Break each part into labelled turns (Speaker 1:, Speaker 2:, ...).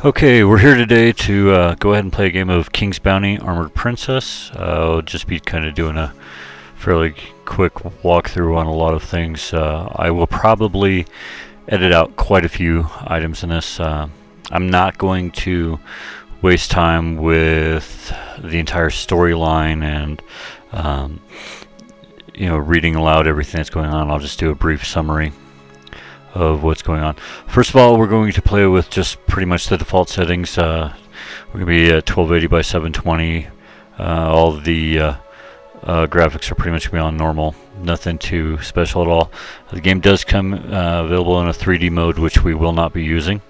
Speaker 1: Okay, we're here today to go ahead and play a game of King's Bounty Armored Princess. I'll just be kind of doing a fairly quick walkthrough on a lot of things. I will probably edit out quite a few items in this. I'm not going to waste time with the entire storyline and you know, reading aloud everything that's going on. I'll just do a brief summary of what's going on. First of all, we're going to play with just pretty much the default settings. We're going to be at 1280 by 720. All of the graphics are pretty much going to be on normal. Nothing too special at all. The game does come available in a 3D mode, which we will not be using.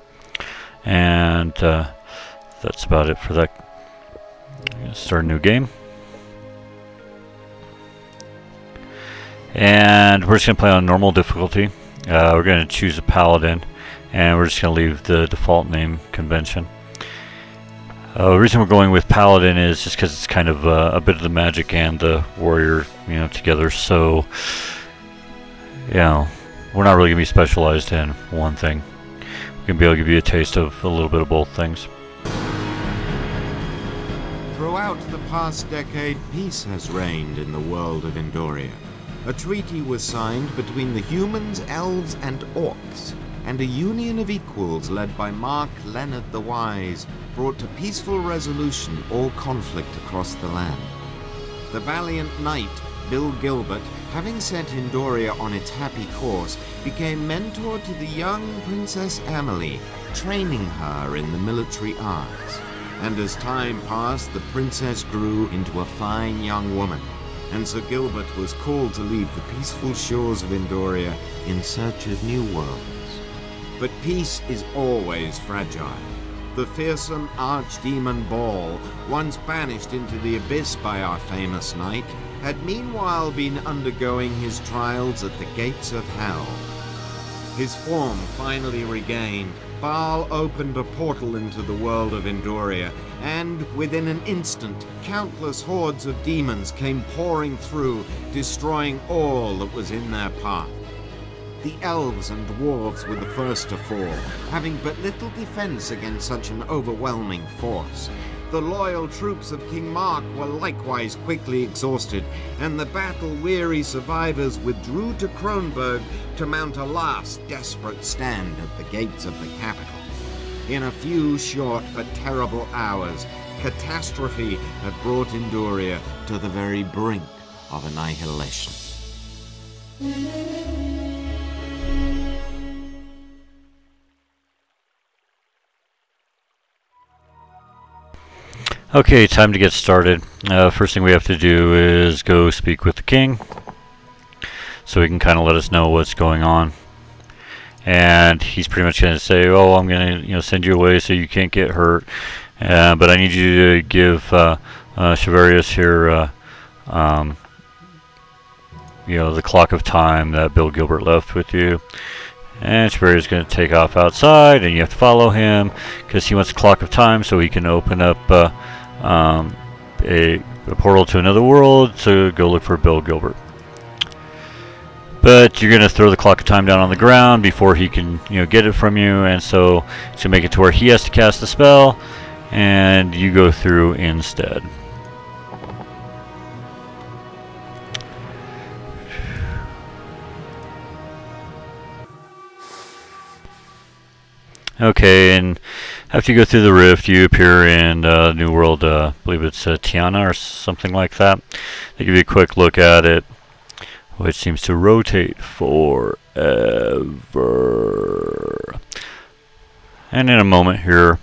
Speaker 1: And that's about it for that. Start a new game. And we're just going to play on normal difficulty. We're going to choose a paladin, and we're just going to leave the default name convention. The reason we're going with paladin is just because it's kind of a bit of the magic and the warrior, you know, together. So, you know, we're not really going to be specialized in one thing. We're going to be able to give you a taste of a little bit of both things.
Speaker 2: Throughout the past decade, peace has reigned in the world of Endoria. A treaty was signed between the humans, elves, and orcs, and a union of equals led by Mark Leonard the Wise brought to peaceful resolution all conflict across the land. The valiant knight, Bill Gilbert, having set Endoria on its happy course, became mentor to the young Princess Amelie, training her in the military arts. And as time passed, the princess grew into a fine young woman, and Sir Gilbert was called to leave the peaceful shores of Endoria in search of new worlds. But peace is always fragile. The fearsome archdemon Baal, once banished into the abyss by our famous knight, had meanwhile been undergoing his trials at the gates of hell. His form finally regained, Baal opened a portal into the world of Endoria, and within an instant, countless hordes of demons came pouring through, destroying all that was in their path. The elves and dwarves were the first to fall, having but little defense against such an overwhelming force. The loyal troops of King Mark were likewise quickly exhausted, and the battle-weary survivors withdrew to Kronberg to mount a last desperate stand at the gates of the capital. In a few short but terrible hours, catastrophe had brought Endoria to the very brink of annihilation.
Speaker 1: Okay, time to get started. First thing we have to do is go speak with the king, so he can kind of let us know what's going on. And he's pretty much going to say, "Oh, I'm going to, send you away so you can't get hurt, but I need you to give Chevarius here, the clock of time that Bill Gilbert left with you." And Chevarius is going to take off outside, and you have to follow him because he wants a clock of time so he can open up a portal to another world to go look for Bill Gilbert. But you're going to throw the clock of time down on the ground before he can, get it from you, and so to make it to where he has to cast the spell, and you go through instead. Okay, and after you go through the rift, you appear in New World, I believe it's Teana or something like that. They give you a quick look at it, which seems to rotate forever. And in a moment here,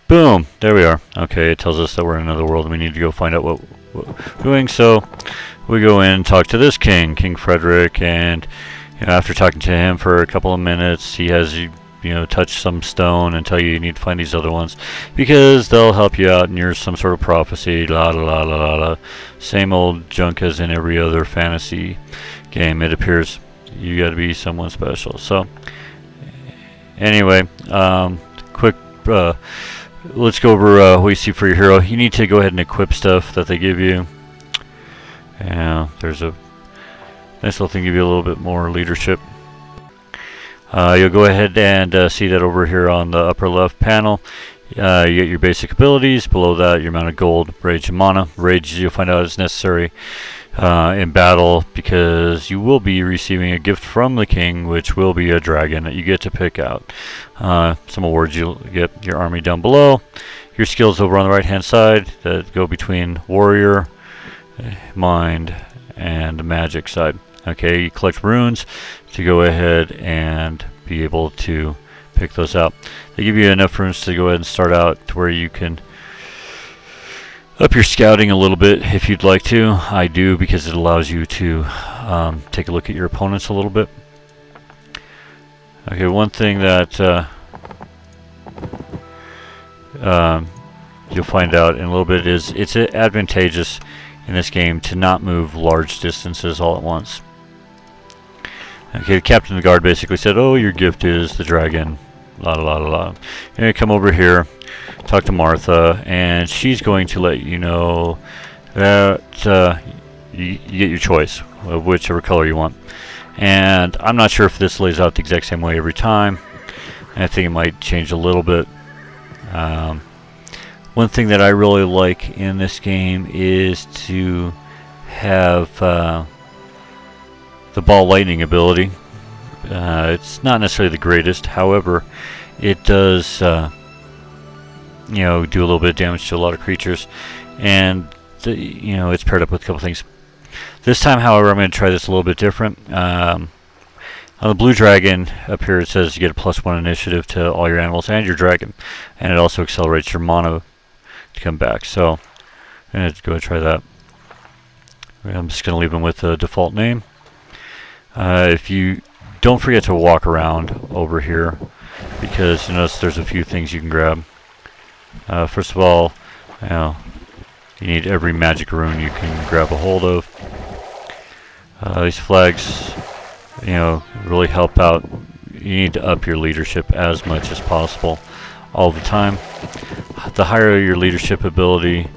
Speaker 1: boom, there we are. Okay, it tells us that we're in another world and we need to go find out what we're doing. So we go in and talk to this king, King Frederick, and after talking to him for a couple of minutes, he has you touch some stone and tell you need to find these other ones because they'll help you out and you're some sort of prophecy, la la la la la la. Same old junk as in every other fantasy game. It appears you got to be someone special. So anyway, quick, let's go over what you see for your hero. You need to go ahead and equip stuff that they give you. there's a nice little thing to give you a little bit more leadership. You'll go ahead and see that over here on the upper left panel. You get your basic abilities. Below that, your amount of gold, rage, and mana. Rage, you'll find out is necessary in battle because you will be receiving a gift from the king, which will be a dragon that you get to pick out. Some awards you'll get your army down below. Your skills over on the right hand side that go between warrior, mind, and the magic side. Okay, you collect runes to go ahead and be able to pick those out. They give you enough runes to go ahead and start out to where you can up your scouting a little bit if you'd like to. I do because it allows you to take a look at your opponents a little bit. Okay, one thing that you'll find out in a little bit is it's advantageous in this game to not move large distances all at once. Okay, the captain of the guard basically said, oh, your gift is the dragon, la la la la la. And you come over here, talk to Martha, and she's going to let you know that you get your choice of whichever color you want. And I'm not sure if this lays out the exact same way every time. I think it might change a little bit. One thing that I really like in this game is to have the ball lightning ability. It's not necessarily the greatest, however, it does you know, do a little bit of damage to a lot of creatures, and you know, it's paired up with a couple things. This time, however, I'm going to try this a little bit different. On the blue dragon up here, it says you get a +1 initiative to all your animals and your dragon, and it also accelerates your mana to come back. So I'm going to go and try that. I'm just going to leave them with the default name. If you don't forget to walk around over here, because you notice there's a few things you can grab. First of all, you know, you need every magic rune you can grab a hold of. These flags, you know, really help out. You need to up your leadership as much as possible all the time. The higher your leadership ability,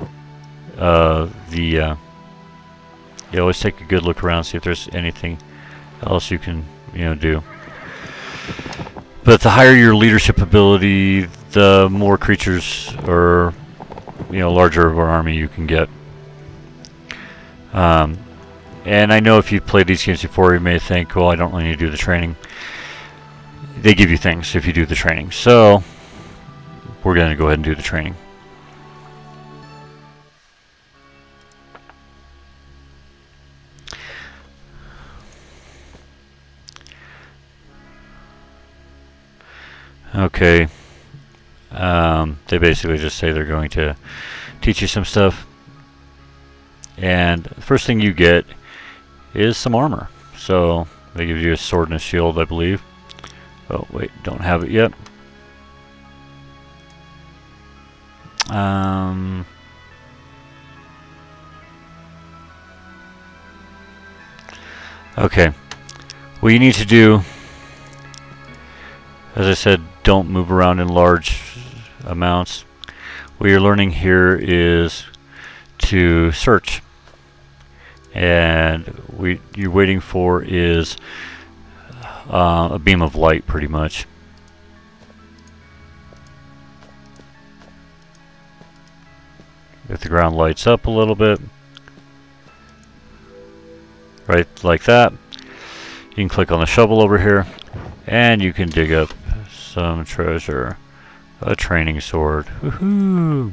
Speaker 1: you always take a good look around, see if there's anything else you can, you know, do. But the higher your leadership ability, the more creatures or, you know, larger of an army you can get. And I know if you've played these games before, you may think, well, I don't really need to do the training. They give you things if you do the training. So we're going to go ahead and do the training. Okay. They basically just say they're going to teach you some stuff. And the first thing you get is some armor. So they give you a sword and a shield, I believe. Oh, wait, don't have it yet. Okay. What you need to do, as I said, don't move around in large amounts. What you're learning here is to search. And what you're waiting for is a beam of light, pretty much. If the ground lights up a little bit, right like that, you can click on the shovel over here, and you can dig up some treasure. A training sword. Woohoo!